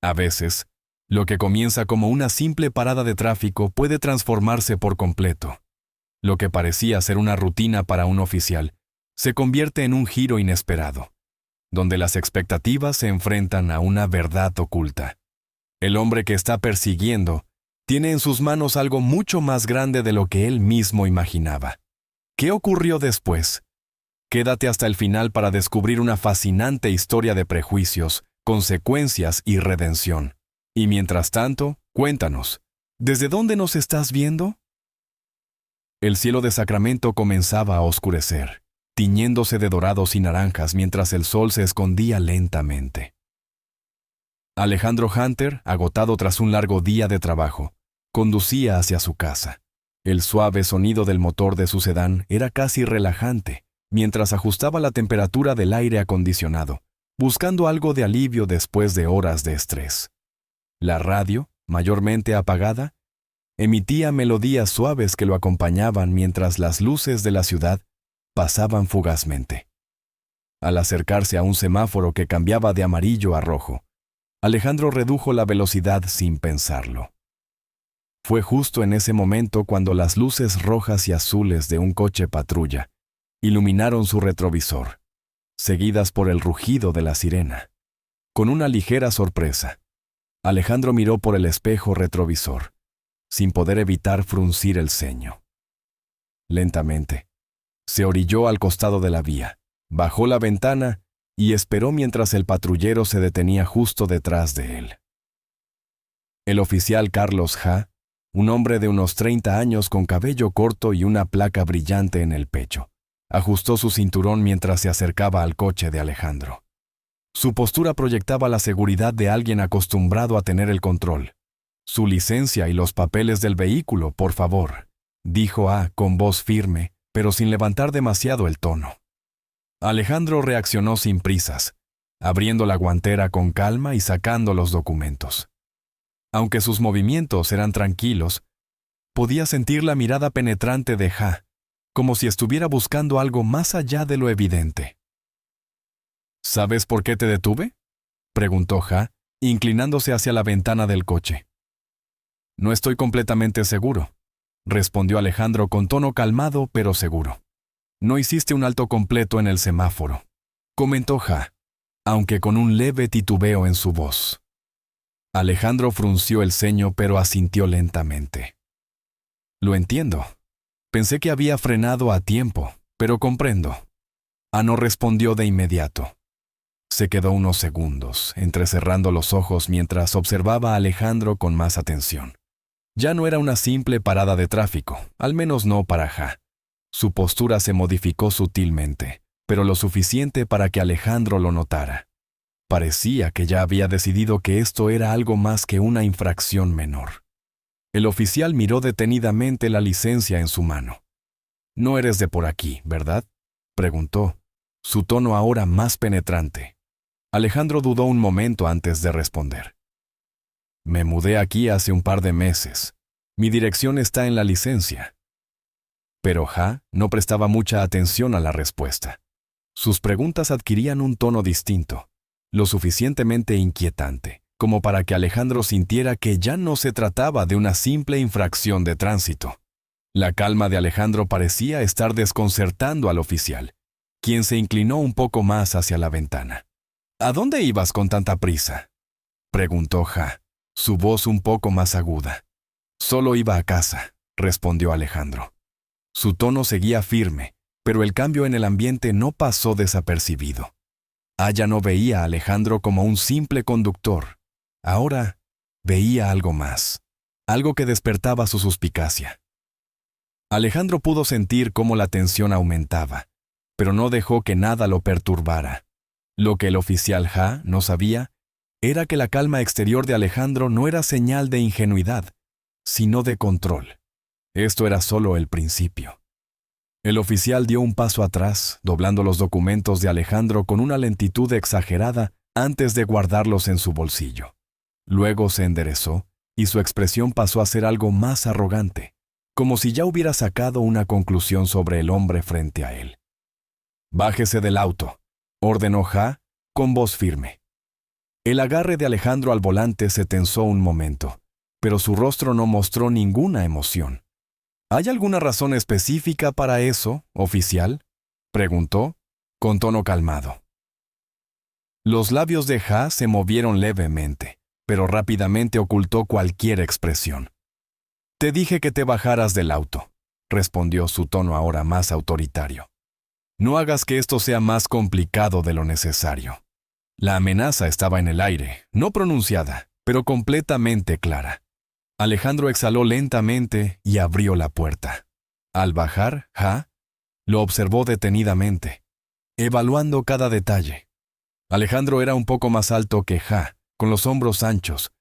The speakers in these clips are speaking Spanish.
A veces, lo que comienza como una simple parada de tráfico puede transformarse por completo. Lo que parecía ser una rutina para un oficial se convierte en un giro inesperado, donde las expectativas se enfrentan a una verdad oculta. El hombre que está persiguiendo tiene en sus manos algo mucho más grande de lo que él mismo imaginaba. ¿Qué ocurrió después? Quédate hasta el final para descubrir una fascinante historia de prejuicios, consecuencias y redención. Y mientras tanto, cuéntanos, ¿desde dónde nos estás viendo? El cielo de Sacramento comenzaba a oscurecer, tiñéndose de dorados y naranjas mientras el sol se escondía lentamente. Alejandro Hunter, agotado tras un largo día de trabajo, conducía hacia su casa. El suave sonido del motor de su sedán era casi relajante, mientras ajustaba la temperatura del aire acondicionado, buscando algo de alivio después de horas de estrés. La radio, mayormente apagada, emitía melodías suaves que lo acompañaban mientras las luces de la ciudad pasaban fugazmente. Al acercarse a un semáforo que cambiaba de amarillo a rojo, Alejandro redujo la velocidad sin pensarlo. Fue justo en ese momento cuando las luces rojas y azules de un coche patrulla iluminaron su retrovisor, seguidas por el rugido de la sirena. Con una ligera sorpresa, Alejandro miró por el espejo retrovisor, sin poder evitar fruncir el ceño. Lentamente, se orilló al costado de la vía, bajó la ventana y esperó mientras el patrullero se detenía justo detrás de él. El oficial Carlos Ha, un hombre de unos 30 años con cabello corto y una placa brillante en el pecho, ajustó su cinturón mientras se acercaba al coche de Alejandro. Su postura proyectaba la seguridad de alguien acostumbrado a tener el control. «Su licencia y los papeles del vehículo, por favor», dijo A con voz firme, pero sin levantar demasiado el tono. Alejandro reaccionó sin prisas, abriendo la guantera con calma y sacando los documentos. Aunque sus movimientos eran tranquilos, podía sentir la mirada penetrante de Ha, como si estuviera buscando algo más allá de lo evidente. «¿Sabes por qué te detuve?», preguntó Ha, inclinándose hacia la ventana del coche. «No estoy completamente seguro», respondió Alejandro con tono calmado pero seguro. «No hiciste un alto completo en el semáforo», comentó Ha, aunque con un leve titubeo en su voz. Alejandro frunció el ceño pero asintió lentamente. «Lo entiendo. Pensé que había frenado a tiempo, pero comprendo». A no respondió de inmediato. Se quedó unos segundos, entrecerrando los ojos mientras observaba a Alejandro con más atención. Ya no era una simple parada de tráfico, al menos no para Ha. Su postura se modificó sutilmente, pero lo suficiente para que Alejandro lo notara. Parecía que ya había decidido que esto era algo más que una infracción menor. El oficial miró detenidamente la licencia en su mano. «No eres de por aquí, ¿verdad?», preguntó, su tono ahora más penetrante. Alejandro dudó un momento antes de responder. «Me mudé aquí hace un par de meses. Mi dirección está en la licencia». Pero Ha no prestaba mucha atención a la respuesta. Sus preguntas adquirían un tono distinto, lo suficientemente inquietante, como para que Alejandro sintiera que ya no se trataba de una simple infracción de tránsito. La calma de Alejandro parecía estar desconcertando al oficial, quien se inclinó un poco más hacia la ventana. «¿A dónde ibas con tanta prisa?», preguntó Ha, su voz un poco más aguda. «Solo iba a casa», respondió Alejandro. Su tono seguía firme, pero el cambio en el ambiente no pasó desapercibido. Ya no veía a Alejandro como un simple conductor. Ahora veía algo más, algo que despertaba su suspicacia. Alejandro pudo sentir cómo la tensión aumentaba, pero no dejó que nada lo perturbara. Lo que el oficial Ha no sabía era que la calma exterior de Alejandro no era señal de ingenuidad, sino de control. Esto era solo el principio. El oficial dio un paso atrás, doblando los documentos de Alejandro con una lentitud exagerada antes de guardarlos en su bolsillo. Luego se enderezó y su expresión pasó a ser algo más arrogante, como si ya hubiera sacado una conclusión sobre el hombre frente a él. «Bájese del auto», ordenó Ha con voz firme. El agarre de Alejandro al volante se tensó un momento, pero su rostro no mostró ninguna emoción. ¿Hay alguna razón específica para eso, oficial?, preguntó, con tono calmado. Los labios de Ha se movieron levemente, pero rápidamente ocultó cualquier expresión. «Te dije que te bajaras del auto», respondió, su tono ahora más autoritario. «No hagas que esto sea más complicado de lo necesario». La amenaza estaba en el aire, no pronunciada, pero completamente clara. Alejandro exhaló lentamente y abrió la puerta. Al bajar, Ha lo observó detenidamente, evaluando cada detalle. Alejandro era un poco más alto que Ha, con los hombros anchos,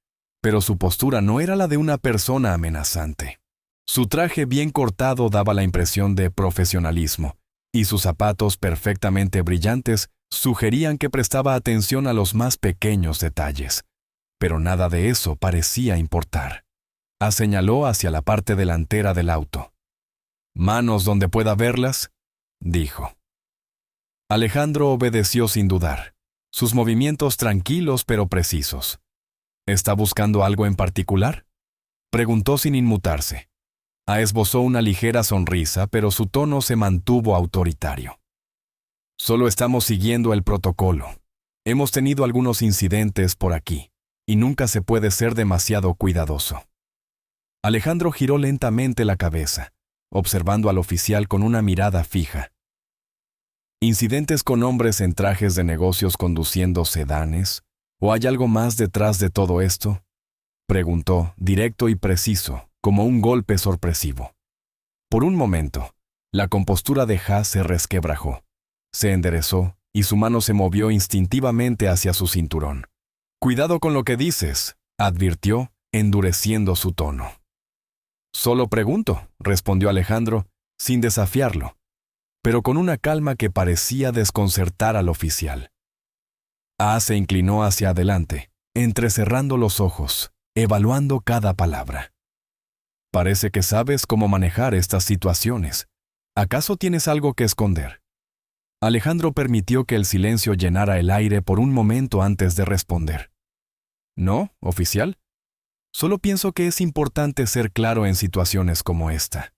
pero su postura no era la de una persona amenazante. Su traje bien cortado daba la impresión de profesionalismo, y sus zapatos perfectamente brillantes sugerían que prestaba atención a los más pequeños detalles. Pero nada de eso parecía importar. Ha señaló hacia la parte delantera del auto. «¿Manos donde pueda verlas?», dijo. Alejandro obedeció sin dudar, sus movimientos tranquilos pero precisos. «¿Está buscando algo en particular?», preguntó sin inmutarse. Ha esbozó una ligera sonrisa, pero su tono se mantuvo autoritario. «Solo estamos siguiendo el protocolo. Hemos tenido algunos incidentes por aquí, y nunca se puede ser demasiado cuidadoso». Alejandro giró lentamente la cabeza, observando al oficial con una mirada fija. ¿Incidentes con hombres en trajes de negocios conduciendo sedanes? ¿O hay algo más detrás de todo esto?, preguntó, directo y preciso, como un golpe sorpresivo. Por un momento, la compostura de Ha se resquebrajó. Se enderezó y su mano se movió instintivamente hacia su cinturón. «Cuidado con lo que dices», advirtió, endureciendo su tono. «Solo pregunto», respondió Alejandro, sin desafiarlo, pero con una calma que parecía desconcertar al oficial. Ha se inclinó hacia adelante, entrecerrando los ojos, evaluando cada palabra. «Parece que sabes cómo manejar estas situaciones. ¿Acaso tienes algo que esconder?». Alejandro permitió que el silencio llenara el aire por un momento antes de responder. «No, oficial. Solo pienso que es importante ser claro en situaciones como esta.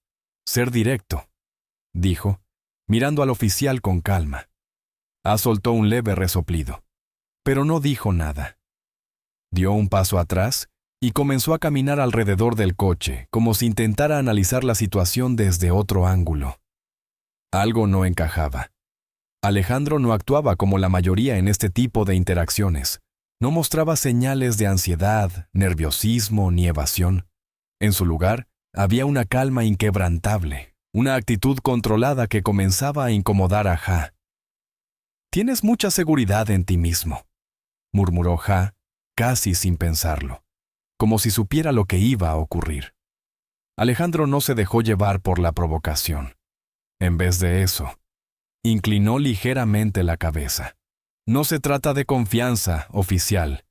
Ser directo», dijo, mirando al oficial con calma. Soltó un leve resoplido, pero no dijo nada. Dio un paso atrás y comenzó a caminar alrededor del coche, como si intentara analizar la situación desde otro ángulo. Algo no encajaba. Alejandro no actuaba como la mayoría en este tipo de interacciones. No mostraba señales de ansiedad, nerviosismo ni evasión. En su lugar, había una calma inquebrantable, una actitud controlada que comenzaba a incomodar a Ha. «Tienes mucha seguridad en ti mismo», murmuró Ha, casi sin pensarlo, como si supiera lo que iba a ocurrir. Alejandro no se dejó llevar por la provocación. En vez de eso, inclinó ligeramente la cabeza. «No se trata de confianza, oficial.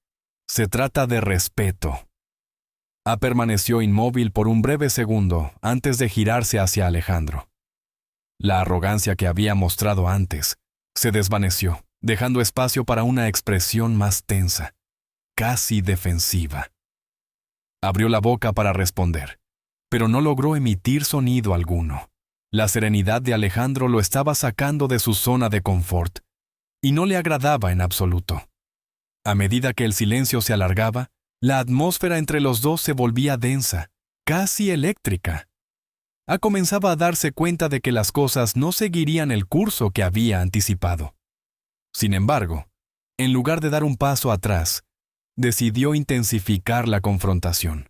Se trata de respeto». Ha permaneció inmóvil por un breve segundo antes de girarse hacia Alejandro. La arrogancia que había mostrado antes se desvaneció, dejando espacio para una expresión más tensa, casi defensiva. Abrió la boca para responder, pero no logró emitir sonido alguno. La serenidad de Alejandro lo estaba sacando de su zona de confort, y no le agradaba en absoluto. A medida que el silencio se alargaba, la atmósfera entre los dos se volvía densa, casi eléctrica. Comenzaba a darse cuenta de que las cosas no seguirían el curso que había anticipado. Sin embargo, en lugar de dar un paso atrás, decidió intensificar la confrontación.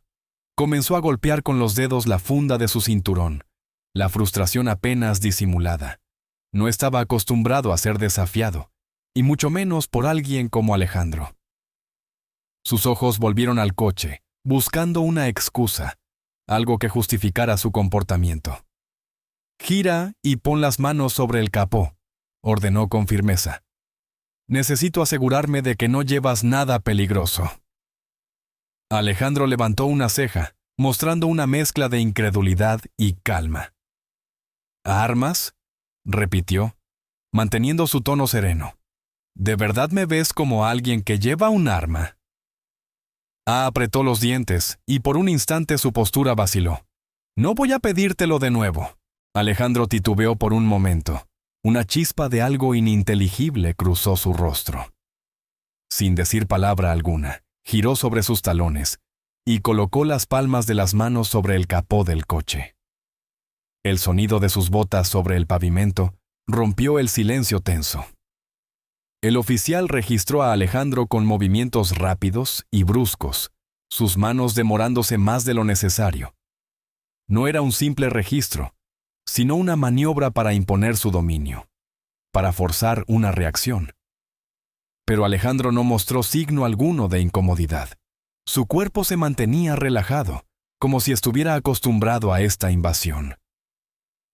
Comenzó a golpear con los dedos la funda de su cinturón, la frustración apenas disimulada. No estaba acostumbrado a ser desafiado, y mucho menos por alguien como Alejandro. Sus ojos volvieron al coche, buscando una excusa, algo que justificara su comportamiento. «Gira y pon las manos sobre el capó», ordenó con firmeza. «Necesito asegurarme de que no llevas nada peligroso». Alejandro levantó una ceja, mostrando una mezcla de incredulidad y calma. «¿Armas?», repitió, manteniendo su tono sereno. ¿De verdad me ves como alguien que lleva un arma? Apretó los dientes, y por un instante su postura vaciló. No voy a pedírtelo de nuevo. Alejandro titubeó por un momento. Una chispa de algo ininteligible cruzó su rostro. Sin decir palabra alguna, giró sobre sus talones y colocó las palmas de las manos sobre el capó del coche. El sonido de sus botas sobre el pavimento rompió el silencio tenso. El oficial registró a Alejandro con movimientos rápidos y bruscos, sus manos demorándose más de lo necesario. No era un simple registro, sino una maniobra para imponer su dominio, para forzar una reacción. Pero Alejandro no mostró signo alguno de incomodidad. Su cuerpo se mantenía relajado, como si estuviera acostumbrado a esta invasión.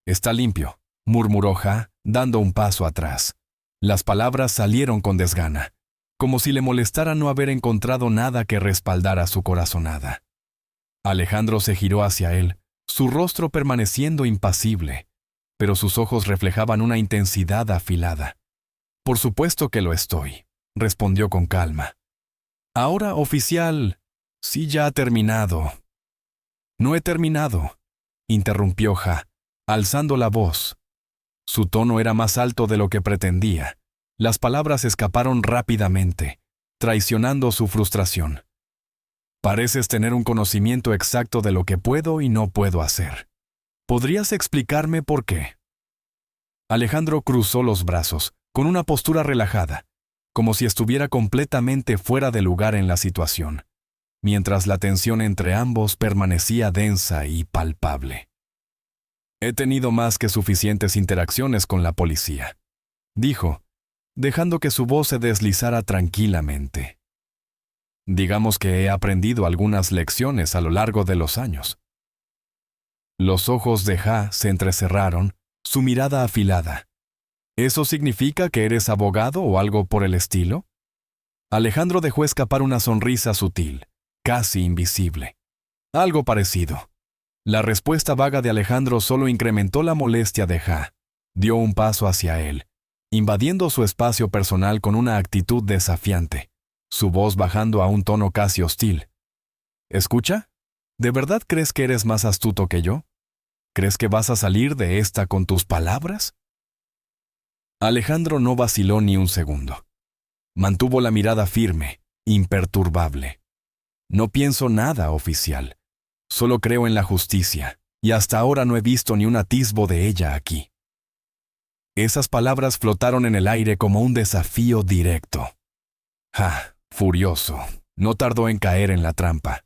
«Está limpio», murmuró Ja, dando un paso atrás. Las palabras salieron con desgana, como si le molestara no haber encontrado nada que respaldara su corazonada. Alejandro se giró hacia él, su rostro permaneciendo impasible, pero sus ojos reflejaban una intensidad afilada. «Por supuesto que lo estoy», respondió con calma. «Ahora, oficial, sí ya ha terminado». «No he terminado», interrumpió Ja, alzando la voz. Su tono era más alto de lo que pretendía. Las palabras escaparon rápidamente, traicionando su frustración. «Pareces tener un conocimiento exacto de lo que puedo y no puedo hacer. ¿Podrías explicarme por qué?» Alejandro cruzó los brazos, con una postura relajada, como si estuviera completamente fuera de lugar en la situación, mientras la tensión entre ambos permanecía densa y palpable. «He tenido más que suficientes interacciones con la policía», dijo, dejando que su voz se deslizara tranquilamente. «Digamos que he aprendido algunas lecciones a lo largo de los años». Los ojos de Ja se entrecerraron, su mirada afilada. «¿Eso significa que eres abogado o algo por el estilo?» Alejandro dejó escapar una sonrisa sutil, casi invisible. «Algo parecido». La respuesta vaga de Alejandro solo incrementó la molestia de Ja. Dio un paso hacia él, invadiendo su espacio personal con una actitud desafiante, su voz bajando a un tono casi hostil. «¿Escucha? ¿De verdad crees que eres más astuto que yo? ¿Crees que vas a salir de esta con tus palabras?» Alejandro no vaciló ni un segundo. Mantuvo la mirada firme, imperturbable. «No pienso nada, oficial. Solo creo en la justicia, y hasta ahora no he visto ni un atisbo de ella aquí». Esas palabras flotaron en el aire como un desafío directo. Ja, furioso, no tardó en caer en la trampa.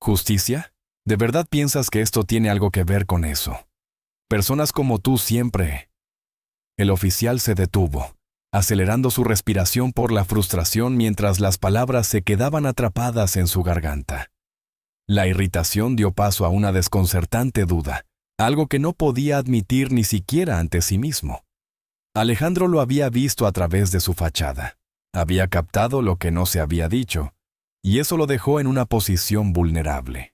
«¿Justicia? ¿De verdad piensas que esto tiene algo que ver con eso? Personas como tú siempre...» El oficial se detuvo, acelerando su respiración por la frustración mientras las palabras se quedaban atrapadas en su garganta. La irritación dio paso a una desconcertante duda, algo que no podía admitir ni siquiera ante sí mismo. Alejandro lo había visto a través de su fachada, había captado lo que no se había dicho, y eso lo dejó en una posición vulnerable.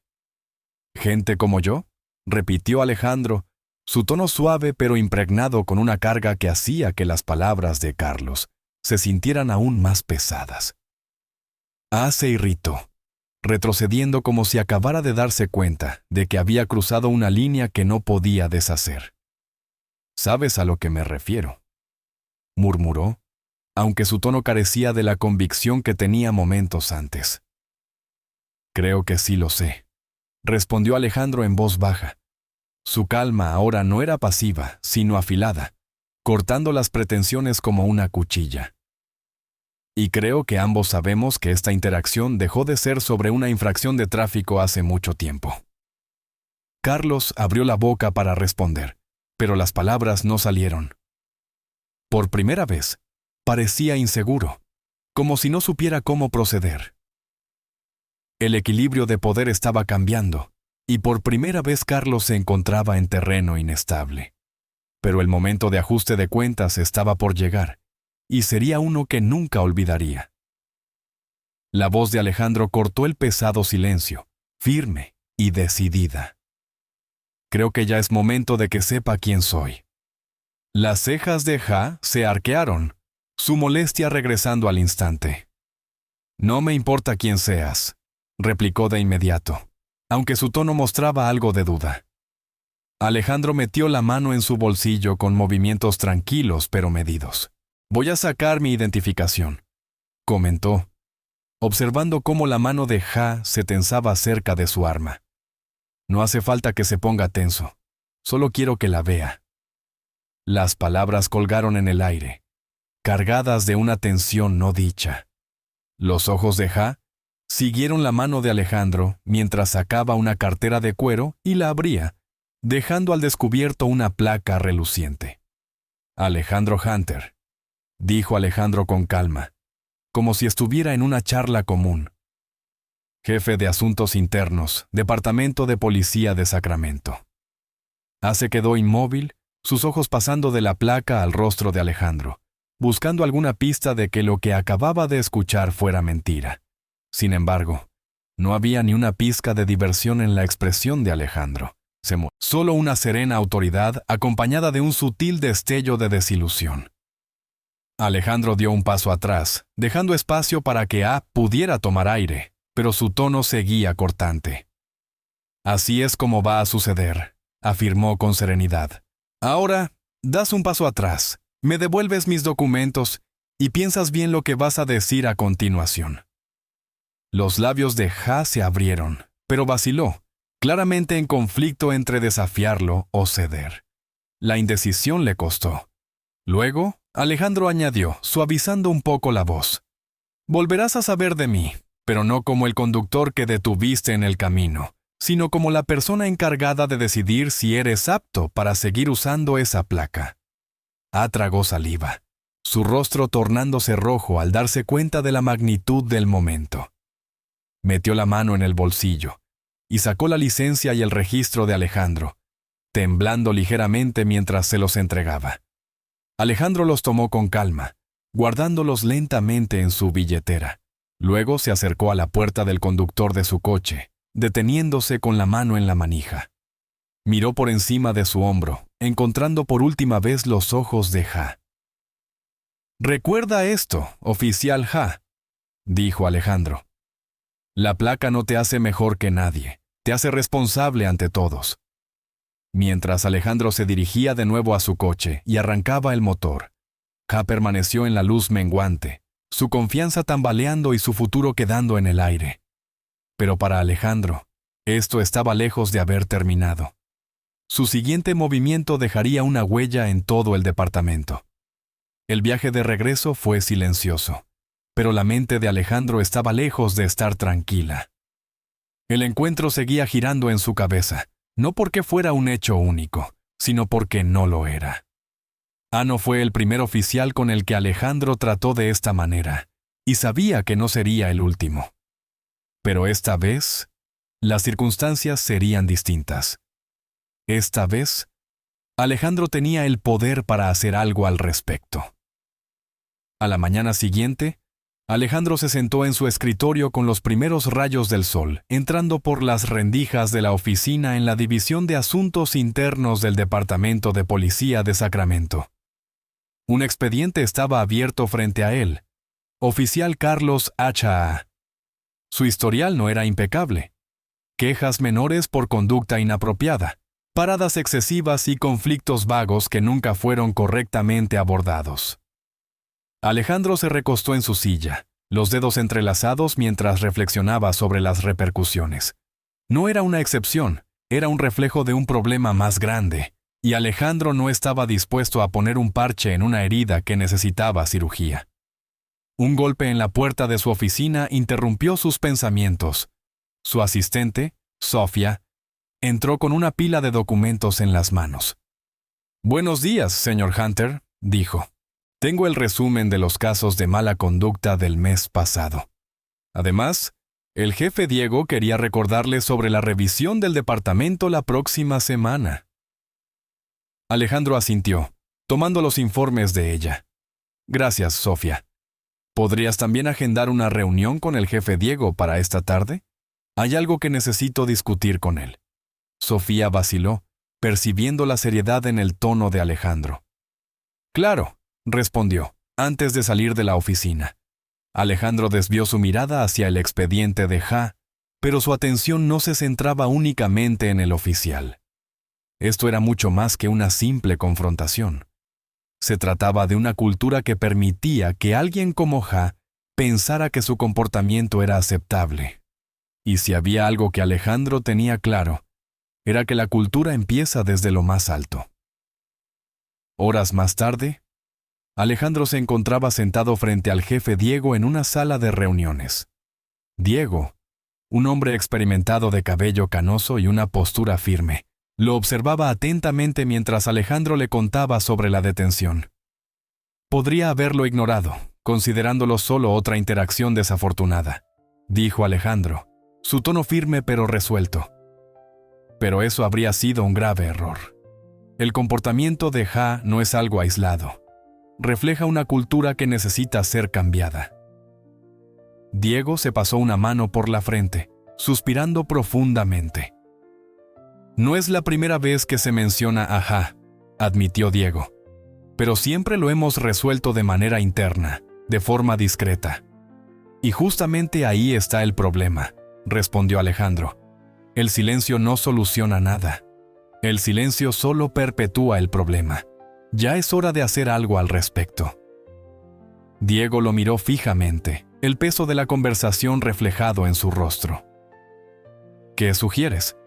«¿Gente como yo?», repitió Alejandro, su tono suave pero impregnado con una carga que hacía que las palabras de Carlos se sintieran aún más pesadas. Se irritó, retrocediendo como si acabara de darse cuenta de que había cruzado una línea que no podía deshacer. «¿Sabes a lo que me refiero?», murmuró, aunque su tono carecía de la convicción que tenía momentos antes. «Creo que sí lo sé», respondió Alejandro en voz baja. Su calma ahora no era pasiva, sino afilada, cortando las pretensiones como una cuchilla. «Y creo que ambos sabemos que esta interacción dejó de ser sobre una infracción de tráfico hace mucho tiempo». Carlos abrió la boca para responder, pero las palabras no salieron. Por primera vez, parecía inseguro, como si no supiera cómo proceder. El equilibrio de poder estaba cambiando, y por primera vez Carlos se encontraba en terreno inestable. Pero el momento de ajuste de cuentas estaba por llegar, y sería uno que nunca olvidaría. La voz de Alejandro cortó el pesado silencio, firme y decidida. «Creo que ya es momento de que sepa quién soy». Las cejas de Ja se arquearon. su molestia regresando al instante. «No me importa quién seas», replicó de inmediato, aunque su tono mostraba algo de duda. Alejandro metió la mano en su bolsillo con movimientos tranquilos pero medidos. «Voy a sacar mi identificación», comentó, observando cómo la mano de Ja se tensaba cerca de su arma. «No hace falta que se ponga tenso. Solo quiero que la vea». Las palabras colgaron en el aire, cargadas de una tensión no dicha. Los ojos de Ja siguieron la mano de Alejandro mientras sacaba una cartera de cuero y la abría, dejando al descubierto una placa reluciente. «Alejandro Hunter», dijo Alejandro con calma, como si estuviera en una charla común. «Jefe de Asuntos Internos, Departamento de Policía de Sacramento». Se quedó inmóvil, sus ojos pasando de la placa al rostro de Alejandro, buscando alguna pista de que lo que acababa de escuchar fuera mentira. Sin embargo, no había ni una pizca de diversión en la expresión de Alejandro. Solo una serena autoridad acompañada de un sutil destello de desilusión. Alejandro dio un paso atrás, dejando espacio para que A pudiera tomar aire, pero su tono seguía cortante. «Así es como va a suceder», afirmó con serenidad. «Ahora, das un paso atrás, me devuelves mis documentos y piensas bien lo que vas a decir a continuación». Los labios de Ja se abrieron, pero vaciló, claramente en conflicto entre desafiarlo o ceder. La indecisión le costó. Luego, Alejandro añadió, suavizando un poco la voz: «Volverás a saber de mí, pero no como el conductor que detuviste en el camino, sino como la persona encargada de decidir si eres apto para seguir usando esa placa». Tragó saliva, su rostro tornándose rojo al darse cuenta de la magnitud del momento. Metió la mano en el bolsillo y sacó la licencia y el registro de Alejandro, temblando ligeramente mientras se los entregaba. Alejandro los tomó con calma, guardándolos lentamente en su billetera. Luego se acercó a la puerta del conductor de su coche, deteniéndose con la mano en la manija. Miró por encima de su hombro, encontrando por última vez los ojos de Ja. «Recuerda esto, oficial Ja», dijo Alejandro. «La placa no te hace mejor que nadie, te hace responsable ante todos». Mientras Alejandro se dirigía de nuevo a su coche y arrancaba el motor, Ja permaneció en la luz menguante, su confianza tambaleando y su futuro quedando en el aire. Pero para Alejandro, esto estaba lejos de haber terminado. Su siguiente movimiento dejaría una huella en todo el departamento. El viaje de regreso fue silencioso, pero la mente de Alejandro estaba lejos de estar tranquila. El encuentro seguía girando en su cabeza, no porque fuera un hecho único, sino porque no lo era. No fue el primer oficial con el que Alejandro trató de esta manera, y sabía que no sería el último. Pero esta vez, las circunstancias serían distintas. Esta vez, Alejandro tenía el poder para hacer algo al respecto. A la mañana siguiente, Alejandro se sentó en su escritorio con los primeros rayos del sol, entrando por las rendijas de la oficina en la División de Asuntos Internos del Departamento de Policía de Sacramento. Un expediente estaba abierto frente a él. Oficial Carlos H.A. Su historial no era impecable. Quejas menores por conducta inapropiada, paradas excesivas y conflictos vagos que nunca fueron correctamente abordados. Alejandro se recostó en su silla, los dedos entrelazados mientras reflexionaba sobre las repercusiones. No era una excepción, era un reflejo de un problema más grande, y Alejandro no estaba dispuesto a poner un parche en una herida que necesitaba cirugía. Un golpe en la puerta de su oficina interrumpió sus pensamientos. Su asistente, Sofía, entró con una pila de documentos en las manos. «Buenos días, señor Hunter», dijo. «Tengo el resumen de los casos de mala conducta del mes pasado. Además, el jefe Diego quería recordarle sobre la revisión del departamento la próxima semana». Alejandro asintió, tomando los informes de ella. «Gracias, Sofía. ¿Podrías también agendar una reunión con el jefe Diego para esta tarde? Hay algo que necesito discutir con él». Sofía vaciló, percibiendo la seriedad en el tono de Alejandro. «Claro», respondió, Antes de salir de la oficina, Alejandro desvió su mirada hacia el expediente de Ja, pero su atención no se centraba únicamente en el oficial. Esto era mucho más que una simple confrontación. Se trataba de una cultura que permitía que alguien como Ja pensara que su comportamiento era aceptable. Y si había algo que Alejandro tenía claro, era que la cultura empieza desde lo más alto. Horas más tarde, Alejandro se encontraba sentado frente al jefe Diego en una sala de reuniones. Diego, un hombre experimentado de cabello canoso y una postura firme, lo observaba atentamente mientras Alejandro le contaba sobre la detención. Podría haberlo ignorado, considerándolo solo otra interacción desafortunada, dijo Alejandro, su tono firme pero resuelto. Pero eso habría sido un grave error. El comportamiento de Ja no es algo aislado. Refleja una cultura que necesita ser cambiada. Diego se pasó una mano por la frente, suspirando profundamente. No es la primera vez que se menciona a Ja, admitió Diego, pero siempre lo hemos resuelto de manera interna, de forma discreta. Y justamente ahí está el problema, respondió Alejandro. El silencio no soluciona nada. El silencio solo perpetúa el problema. Ya es hora de hacer algo al respecto. Diego lo miró fijamente, el peso de la conversación reflejado en su rostro. ¿Qué sugieres?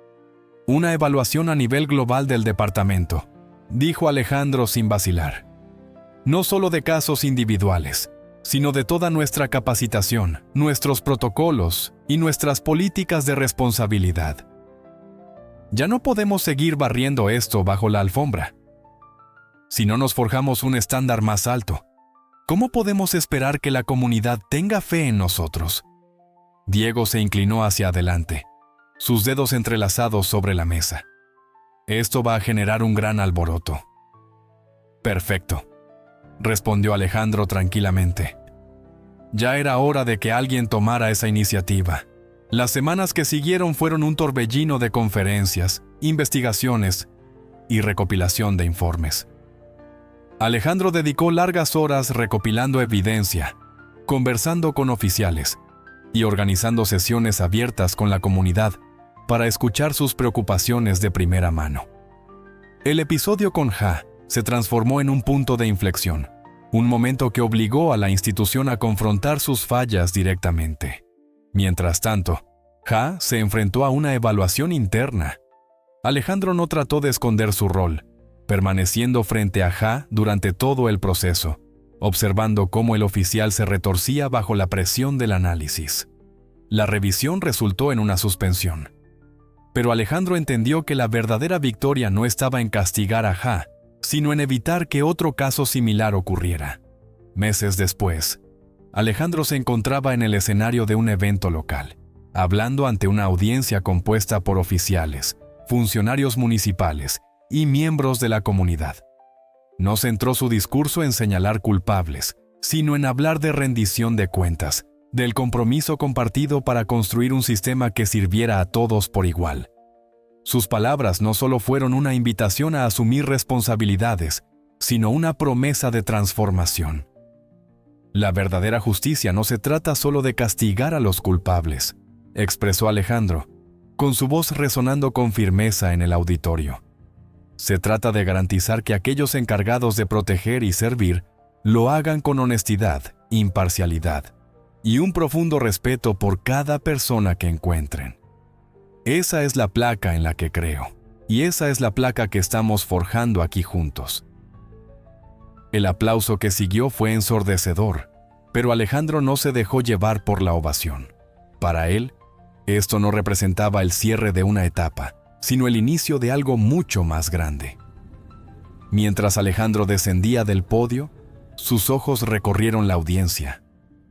Una evaluación a nivel global del departamento, dijo Alejandro sin vacilar. No solo de casos individuales, sino de toda nuestra capacitación, nuestros protocolos y nuestras políticas de responsabilidad. Ya no podemos seguir barriendo esto bajo la alfombra. Si no nos forjamos un estándar más alto, ¿cómo podemos esperar que la comunidad tenga fe en nosotros? Diego se inclinó hacia adelante, sus dedos entrelazados sobre la mesa. Esto va a generar un gran alboroto. Perfecto, respondió Alejandro tranquilamente. Ya era hora de que alguien tomara esa iniciativa. Las semanas que siguieron fueron un torbellino de conferencias, investigaciones y recopilación de informes. Alejandro dedicó largas horas recopilando evidencia, conversando con oficiales y organizando sesiones abiertas con la comunidad para escuchar sus preocupaciones de primera mano. El episodio con Ja se transformó en un punto de inflexión, un momento que obligó a la institución a confrontar sus fallas directamente. Mientras tanto, Ja se enfrentó a una evaluación interna. Alejandro no trató de esconder su rol, permaneciendo frente a Ja durante todo el proceso, observando cómo el oficial se retorcía bajo la presión del análisis. La revisión resultó en una suspensión. Pero Alejandro entendió que la verdadera victoria no estaba en castigar a Ja, sino en evitar que otro caso similar ocurriera. Meses después, Alejandro se encontraba en el escenario de un evento local, hablando ante una audiencia compuesta por oficiales, funcionarios municipales y miembros de la comunidad. No centró su discurso en señalar culpables, sino en hablar de rendición de cuentas, del compromiso compartido para construir un sistema que sirviera a todos por igual. Sus palabras no solo fueron una invitación a asumir responsabilidades, sino una promesa de transformación. La verdadera justicia no se trata solo de castigar a los culpables, expresó Alejandro, con su voz resonando con firmeza en el auditorio. Se trata de garantizar que aquellos encargados de proteger y servir lo hagan con honestidad, imparcialidad y un profundo respeto por cada persona que encuentren. Esa es la placa en la que creo, y esa es la placa que estamos forjando aquí juntos. El aplauso que siguió fue ensordecedor, pero Alejandro no se dejó llevar por la ovación. Para él, esto no representaba el cierre de una etapa, sino el inicio de algo mucho más grande. Mientras Alejandro descendía del podio, sus ojos recorrieron la audiencia,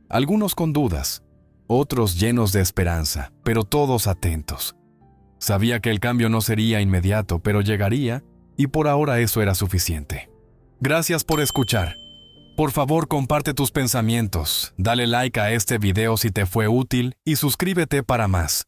algunos con dudas, otros llenos de esperanza, pero todos atentos. Sabía que el cambio no sería inmediato, pero llegaría, y por ahora eso era suficiente. Gracias por escuchar. Por favor, comparte tus pensamientos, dale like a este video si te fue útil y suscríbete para más.